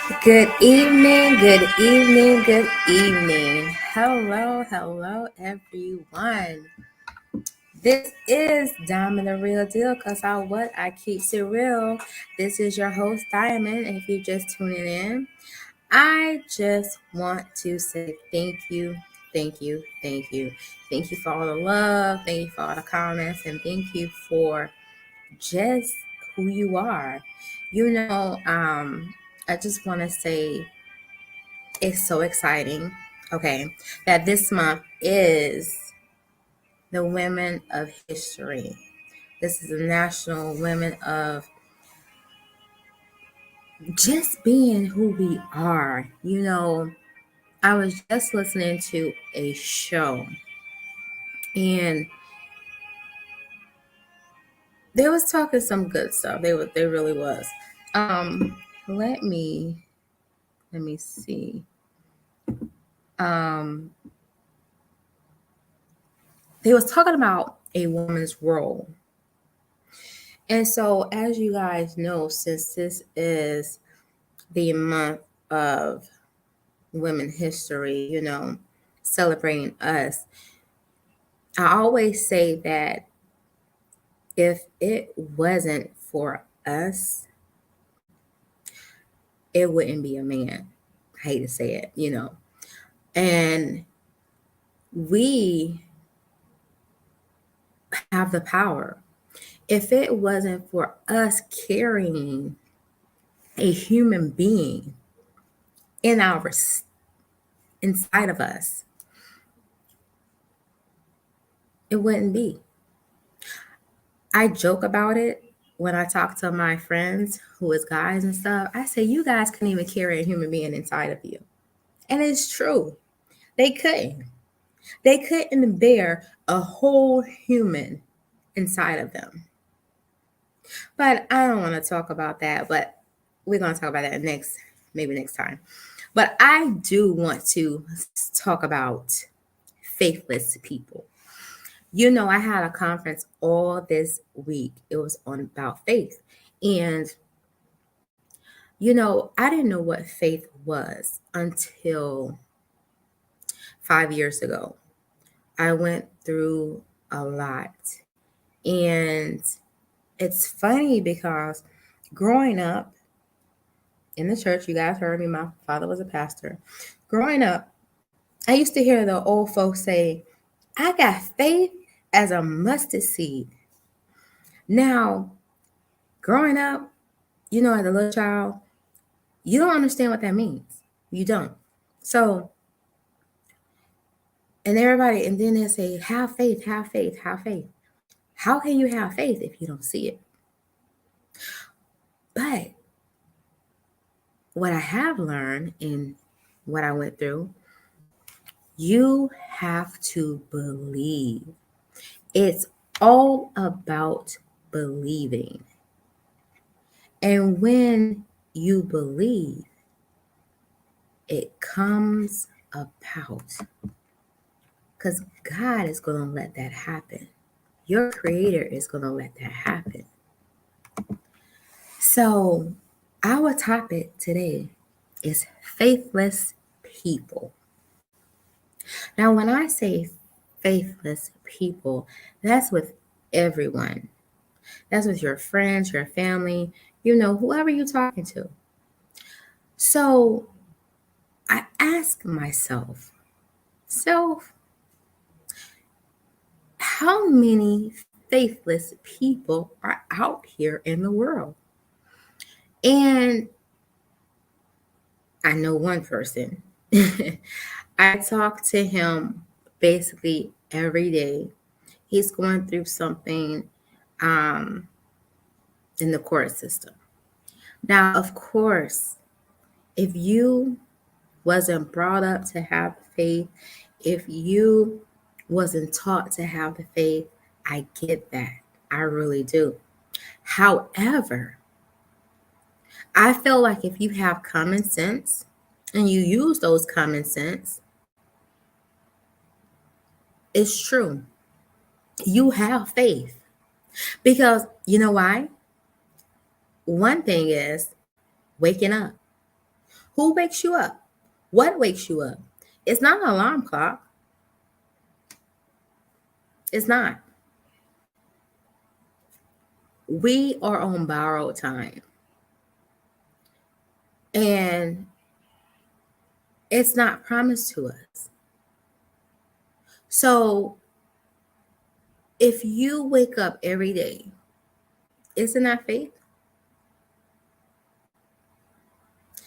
Good evening, good evening, good evening. Hello, everyone. This is Diamond the Real Deal because I keep it real. This is your host, Diamond. And if you're just tuning in, I just want to say thank you. Thank you for all the love, thank you for all the comments, and thank you for just who you are. I just want to say it's so exciting, okay, that this month is the Women of History. This is the National Women of just being who we are. I was just listening to a show and they was talking some good stuff. They really was. Um, let me see. Um, they was talking about a woman's role. And so, as you guys know, since this is the month of women history, celebrating us, I always say that if it wasn't for us, it wouldn't be a man. I hate to say it. And we have the power. If it wasn't for us carrying a human being in our inside of us, it wouldn't be. I joke about it when I talk to my friends who is guys and stuff. I say, you guys couldn't even carry a human being inside of you. And it's true. They couldn't. They couldn't bear a whole human inside of them. But I don't want to talk about that, but we're going to talk about that maybe next time. But I do want to talk about faithless people. I had a conference all this week. It was on about faith. And, I didn't know what faith was until 5 years ago. I went through a lot. And it's funny because growing up in the church, you guys heard me, my father was a pastor. Growing up, I used to hear the old folks say, I got faith as a mustard seed. Now, growing up, as a little child, you don't understand what that means. You don't. So, and then they say, have faith, have faith, have faith. How can you have faith if you don't see it? But what I have learned in what I went through, you have to believe. It's all about believing. And when you believe, it comes about. Because God is going to let that happen. Your creator is going to let that happen. So, our topic today is faithless people. Now, when I say faithless people, that's with everyone. That's with your friends, your family, whoever you're talking to. So, I ask myself, how many faithless people are out here in the world? And I know one person. I talk to him basically every day. He's going through something in the court system. Now, of course, if you wasn't brought up to have faith, if you wasn't taught to have the faith, I get that. I really do. However, I feel like if you have common sense and you use those common sense, it's true. You have faith. Because you know why? One thing is waking up. Who wakes you up? What wakes you up? It's not an alarm clock. It's not. We are on borrowed time. And it's not promised to us. So if you wake up every day, isn't that faith?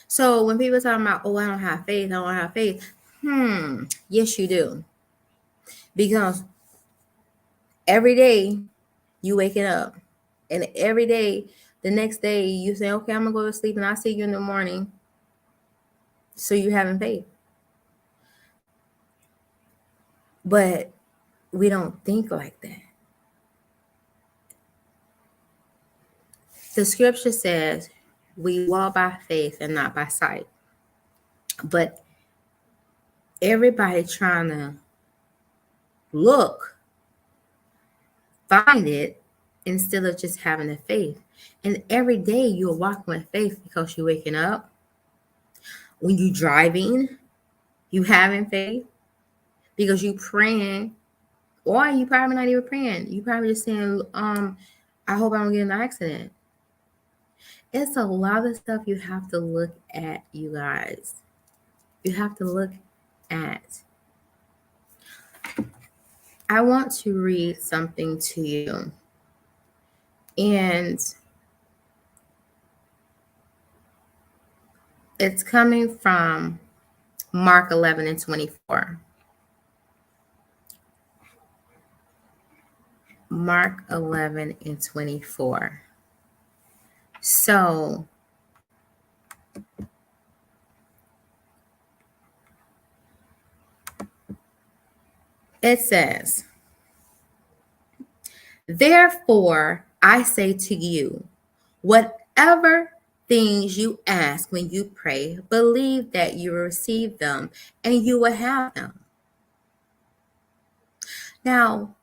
So when people talk about, oh, I don't have faith, I don't have faith. Yes, you do. Because every day you waking up, and every day, the next day, you say, okay, I'm gonna go to sleep and I'll see you in the morning. So you're having faith. But we don't think like that. The scripture says we walk by faith and not by sight. But everybody trying to find it instead of just having the faith. And every day you're walking with faith because you're waking up. When you're driving, you having faith because you praying, or you probably not even praying. You probably just saying, I hope I don't get in an accident. It's a lot of stuff you have to look at, you guys. You have to look at. I want to read something to you. And it's coming from Mark 11 and 24. Mark 11 and 24. So it says, therefore, I say to you, whatever things you ask when you pray, believe that you will receive them and you will have them. Now,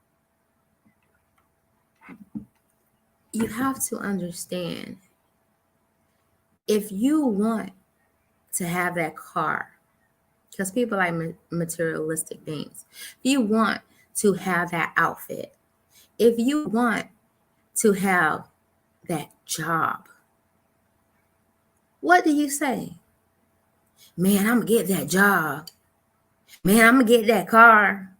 you have to understand, if you want to have that car, because people like materialistic things, if you want to have that outfit, if you want to have that job, what do you say? Man, I'm going to get that job. Man, I'm going to get that car.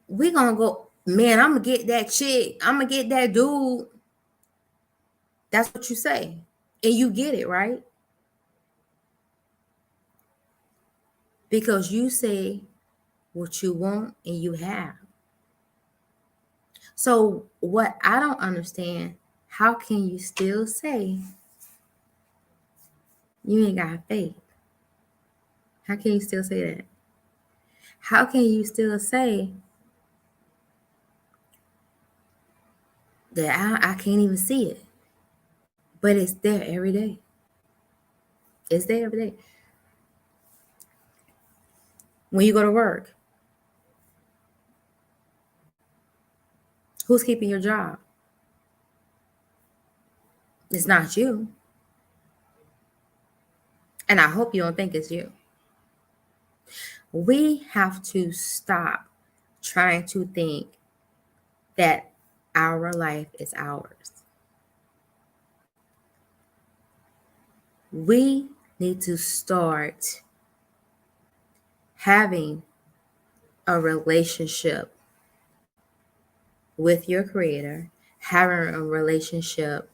We're going to go, man, I'm going to get that chick. I'm going to get that dude. That's what you say. And you get it, right? Because you say what you want and you have. So what I don't understand, how can you still say you ain't got faith? How can you still say that? How can you still say that I can't even see it? But it's there every day. It's there every day. When you go to work, who's keeping your job? It's not you. And I hope you don't think it's you. We have to stop trying to think that our life is ours. We need to start having a relationship with your creator, having a relationship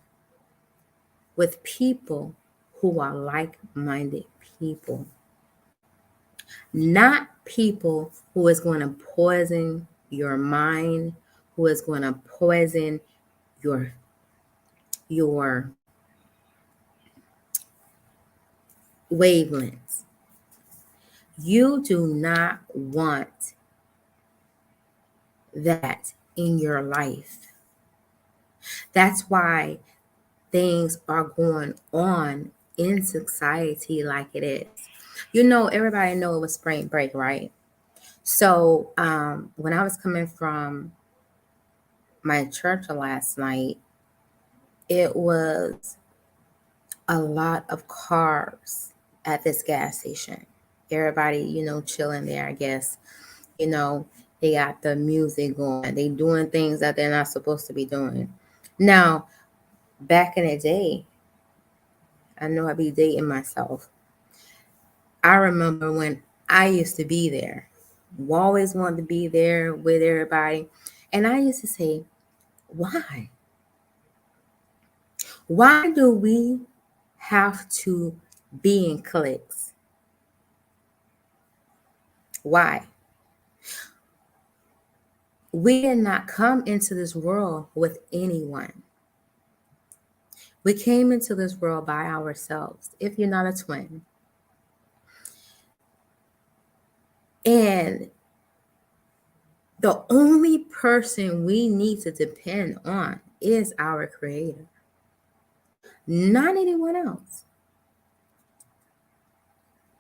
with people who are like-minded people, not people who is going to poison your mind, who is going to poison your wavelengths. You do not want that in your life. That's why things are going on in society like it is. You know, everybody know it was spring break, right? So when I was coming from my church last night, it was a lot of cars at this gas station. Everybody, chilling there, I guess. You know, they got the music going. They doing things that they're not supposed to be doing. Now, back in the day, I know I be dating myself. I remember when I used to be there. Always wanted to be there with everybody. And I used to say, why? Why do we have to be in cliques? Why? We did not come into this world with anyone. We came into this world by ourselves, if you're not a twin. And the only person we need to depend on is our Creator, not anyone else.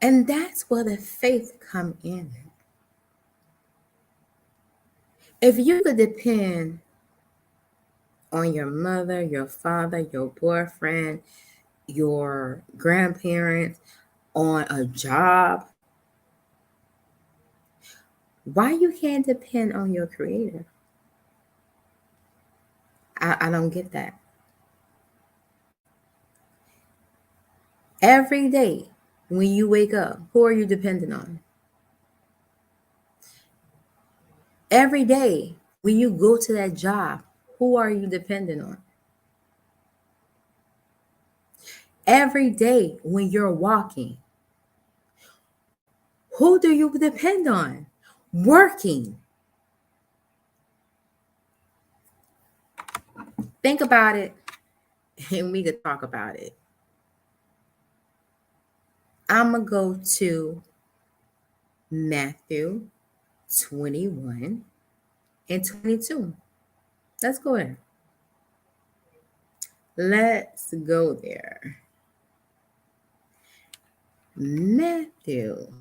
And that's where the faith come in. If you could depend on your mother, your father, your boyfriend, your grandparents, on a job, why you can't depend on your Creator? I don't get that. Every day when you wake up, who are you dependent on? Every day when you go to that job, who are you dependent on? Every day when you're walking, who do you depend on? Working. Think about it and we could talk about it. I'm going to go to Matthew 21 and 22. Let's go there. Let's go there. Matthew.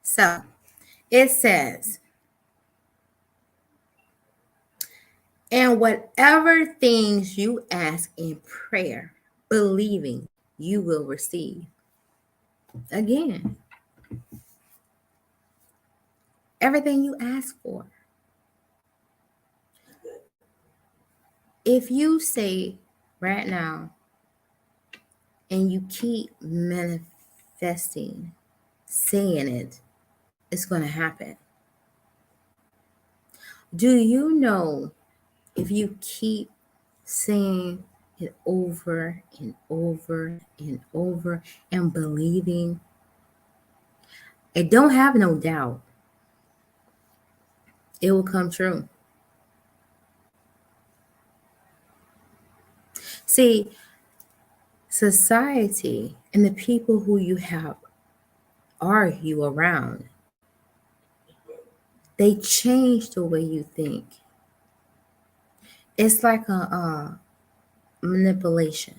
So it says, and whatever things you ask in prayer, believing you will receive. Again, everything you ask for. If you say right now and you keep manifesting, saying it, it's going to happen. Do you know if you keep saying it over and over and over and believing, and don't have no doubt, it will come true. See, society and the people who you have argue around, they change the way you think. It's like a manipulation.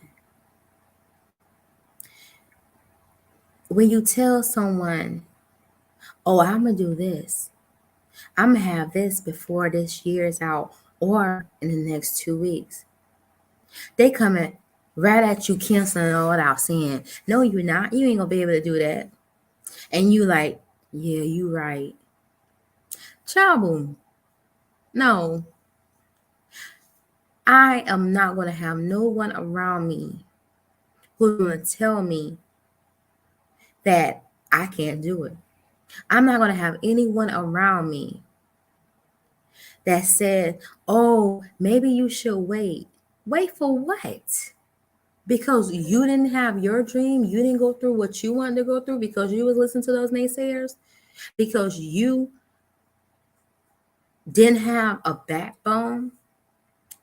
When you tell someone, oh, I'm going to do this, I'm going to have this before this year is out or in the next 2 weeks, they coming right at you, canceling all out, saying, no, you're not. You ain't going to be able to do that. And you like, yeah, you right. Child boom. No. I am not going to have no one around me who's going to tell me that I can't do it. I'm not going to have anyone around me that said, oh, maybe you should wait. Wait for what? Because you didn't have your dream, you didn't go through what you wanted to go through because you was listening to those naysayers, because you didn't have a backbone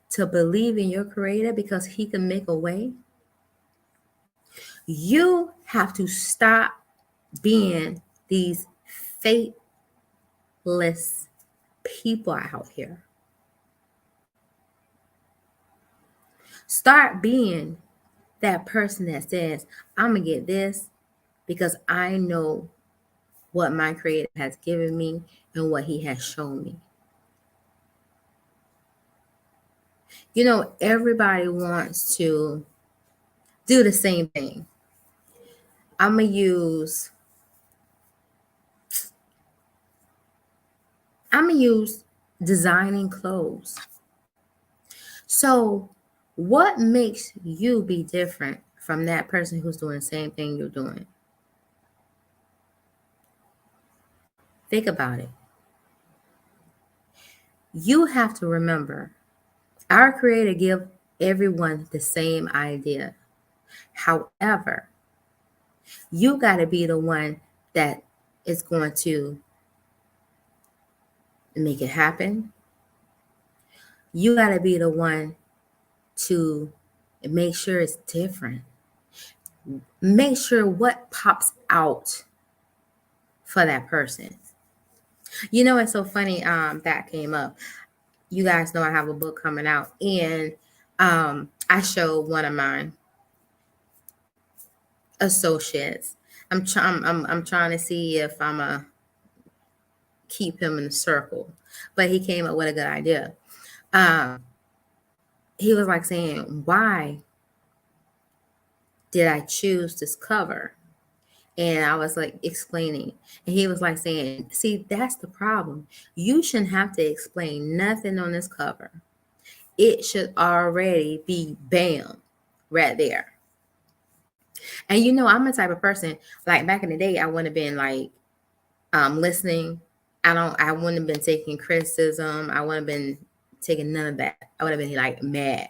to believe in your Creator because He can make a way. You have to stop being these faithless people out here. Start being that person that says, I'm going to get this because I know what my creator has given me and what he has shown me. You know, everybody wants to do the same thing. I'm going to use designing clothes. So, what makes you be different from that person who's doing the same thing you're doing? Think about it. You have to remember, our creator give everyone the same idea. However, you got to be the one that is going to make it happen. You got to be the one to make sure it's different. Make sure what pops out for that person. You know, it's so funny that came up. You guys know I have a book coming out, and I showed one of my associates. I'm trying to see if I'm a keep him in the circle, but he came up with a good idea. He was like saying, why did I choose this cover? And I was like explaining, and he was like saying, see, that's the problem. You shouldn't have to explain nothing on this cover. It should already be bam right there. And you know, I'm the type of person, like back in the day, I wouldn't have been like listening. I wouldn't have been taking criticism. I wouldn't have been taking none of that. I would have been like mad.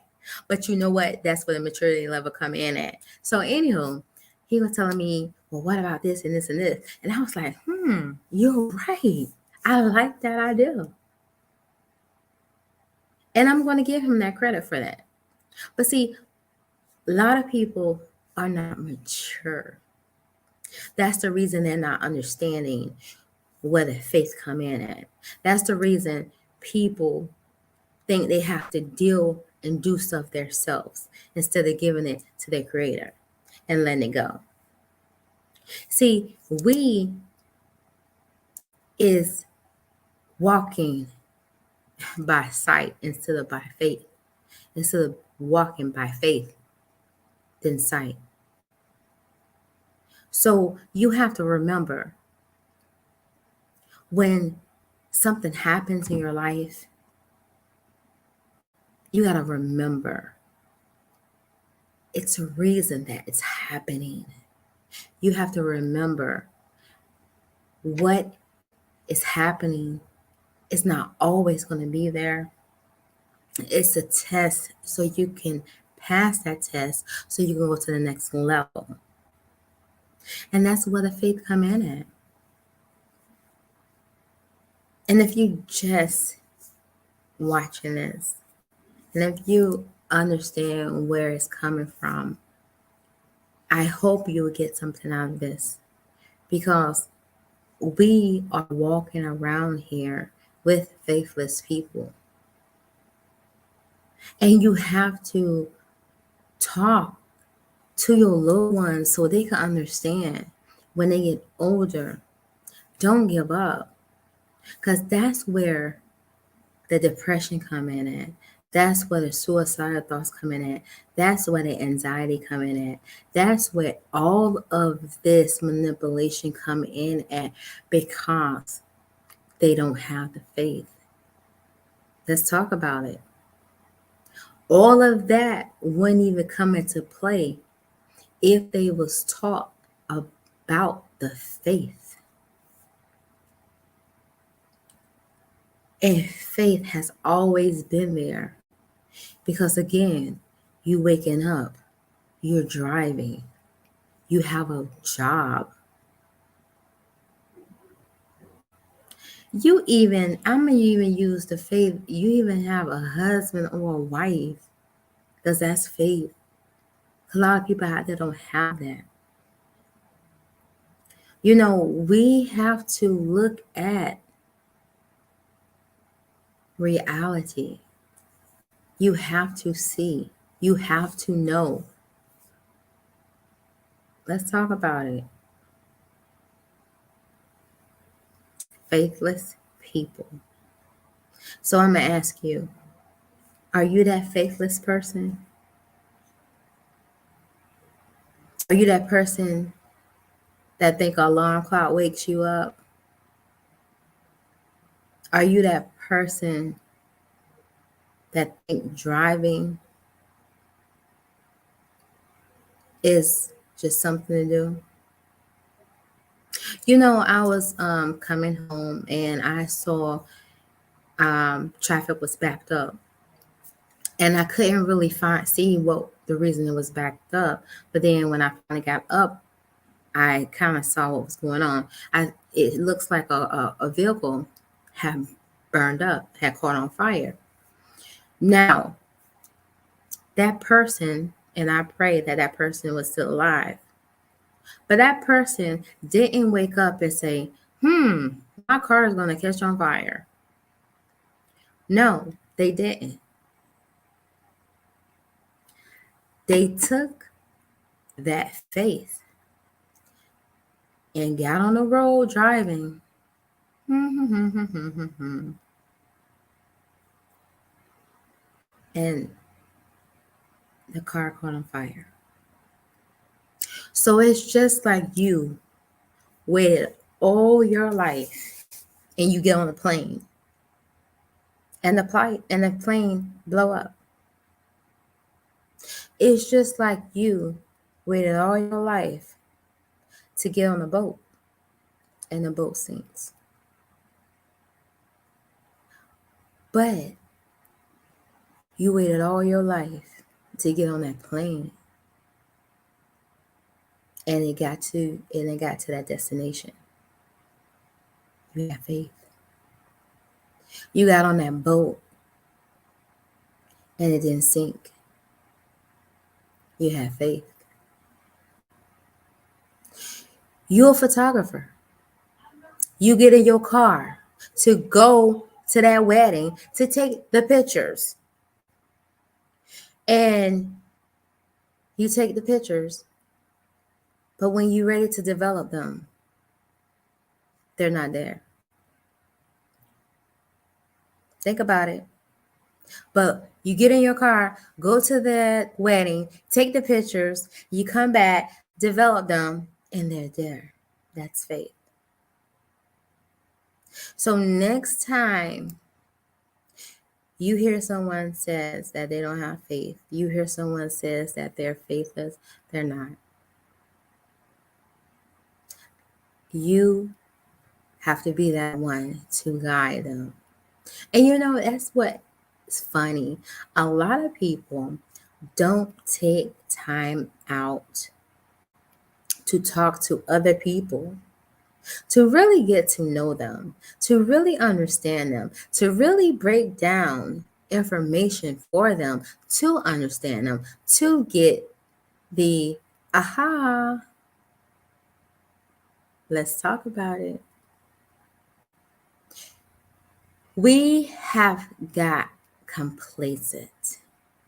But you know what? That's where the maturity level come in at. So anywho, he was telling me, well, what about this and this and this? And I was like, you're right. I like that idea. And I'm going to give him that credit for that. But see, a lot of people are not mature. That's the reason they're not understanding where the faith come in at. That's the reason people think they have to deal and do stuff themselves instead of giving it to their creator and letting it go. See, we is walking by sight instead of by faith. Instead of walking by faith than sight. So you have to remember, when something happens in your life, you got to remember it's a reason that it's happening. You have to remember what is happening is not always going to be there. It's a test so you can pass that test so you can go to the next level. And that's where the faith come in at. And if you just watching this, and if you understand where it's coming from, I hope you will get something out of this, because we are walking around here with faithless people. And you have to talk to your little ones so they can understand when they get older. Don't give up, because that's where the depression come in at. That's where the suicidal thoughts come in at. That's where the anxiety come in at. That's where all of this manipulation come in at, because they don't have the faith. Let's talk about it. All of that wouldn't even come into play if they was taught about the faith. And faith has always been there, because again, you waking up, you're driving, you have a job. I'm gonna even use the faith, you even have a husband or a wife, because that's faith. A lot of people out there don't have that. You know, we have to look at reality. You have to see You have to know. Let's talk about it. Faithless people. So I'm going to ask you, are you that faithless person? Are you that person that think alarm clock wakes you up? Are you that person that think driving is just something to do? You know, I was coming home and I saw traffic was backed up, and I couldn't really see what the reason it was backed up. But then when I finally got up, I kind of saw what was going on. It looks like a vehicle had burned up, had caught on fire. Now, that person, and I pray that that person was still alive, but that person didn't wake up and say, my car is going to catch on fire. No, they didn't. They took that faith and got on the road driving. And the car caught on fire. So it's just like you waited all your life and you get on a plane and the plane blow up. It's just like you waited all your life to get on a boat and the boat sinks. But you waited all your life to get on that plane and it got to that destination. You got faith. You got on that boat and it didn't sink. You have faith. You're a photographer. You get in your car to go to that wedding to take the pictures. And you take the pictures, but when you're ready to develop them, they're not there. Think about it. But you get in your car, go to the wedding, take the pictures, you come back, develop them, and they're there. That's faith. So next time you hear someone says that they don't have faith, you hear someone says that they're faithless, they're not. You have to be that one to guide them. And you know, that's what's funny. A lot of people don't take time out to talk to other people, to really get to know them, to really understand them, to really break down information for them, to understand them, to get the aha. Let's talk about it. We have got complacent.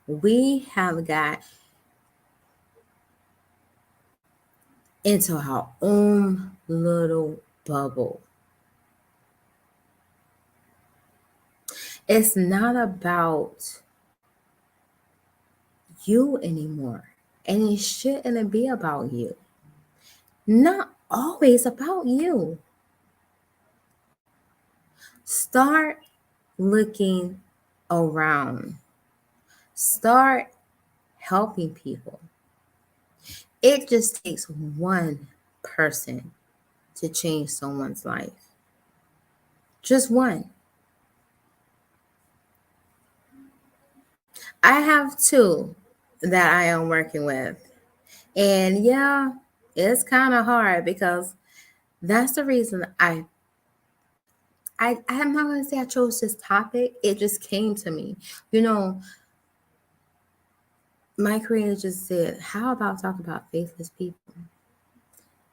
We have got into our own little bubble. It's not about you anymore, and it shouldn't be about you. Not always about you. Start looking around. Start helping people. It just takes one person to change someone's life. Just one. I have two that I am working with. And yeah, it's kind of hard because that's the reason I'm not going to say I chose this topic. It just came to me. You know, my creator just said, how about talk about faithless people?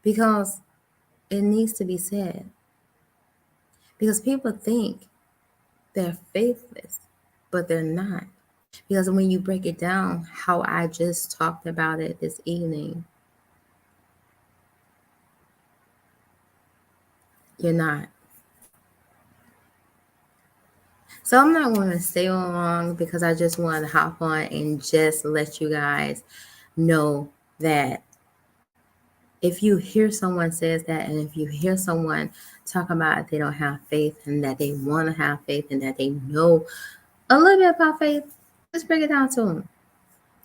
Because it needs to be said. Because people think they're faithless, but they're not. Because when you break it down, how I just talked about it this evening, you're not. So I'm not going to stay on long because I just want to hop on and just let you guys know that if you hear someone says that, and if you hear someone talk about they don't have faith and that they want to have faith and that they know a little bit about faith, just break it down to them.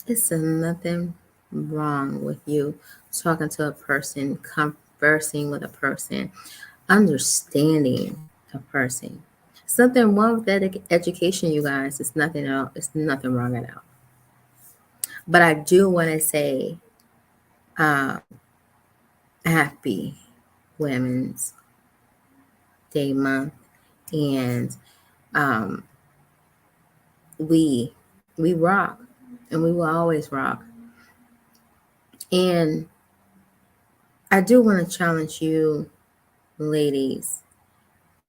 It's nothing wrong with you talking to a person, conversing with a person, understanding a person. Something wrong with that education, you guys. It's nothing else. It's nothing wrong at all. But I do want to say, um, happy Women's Day month, and um, we we rock, and we will always rock. And I do want to challenge you, ladies.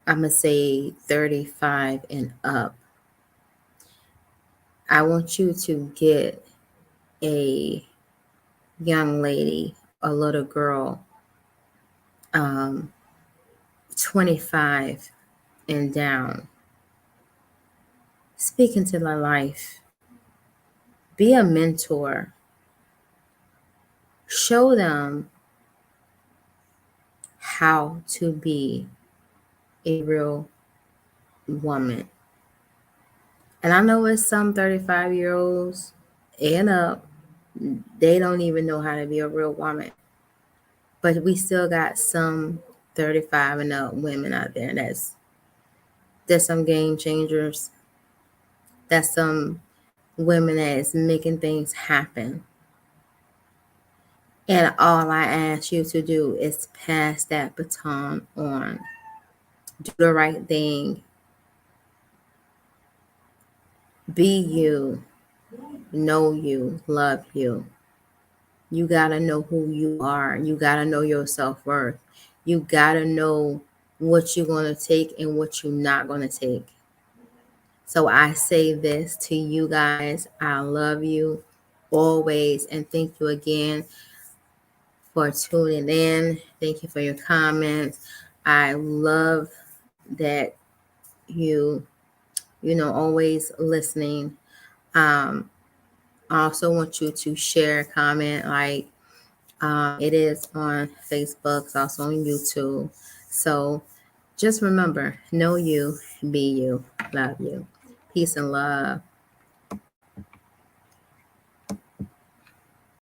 I'm gonna say 35 and up. I want you to get a young lady, a little girl, um, 25 and down. Speak into their life. Be a mentor. Show them how to be a real woman. And I know it's some 35-year-olds and up, they don't even know how to be a real woman. But we still got some 35 and up women out there that's some game changers. That's some women that is making things happen. And all I ask you to do is pass that baton on. Do the right thing. Be you. Know you. Love you. You got to know who you are. You got to know your self-worth. You got to know what you're going to take and what you're not going to take. So I say this to you guys. I love you always. And thank you again for tuning in. Thank you for your comments. I love that always listening. I also want you to share, comment, like it is on Facebook, it's also on YouTube. So just remember, know you, be you, love you. Peace and love.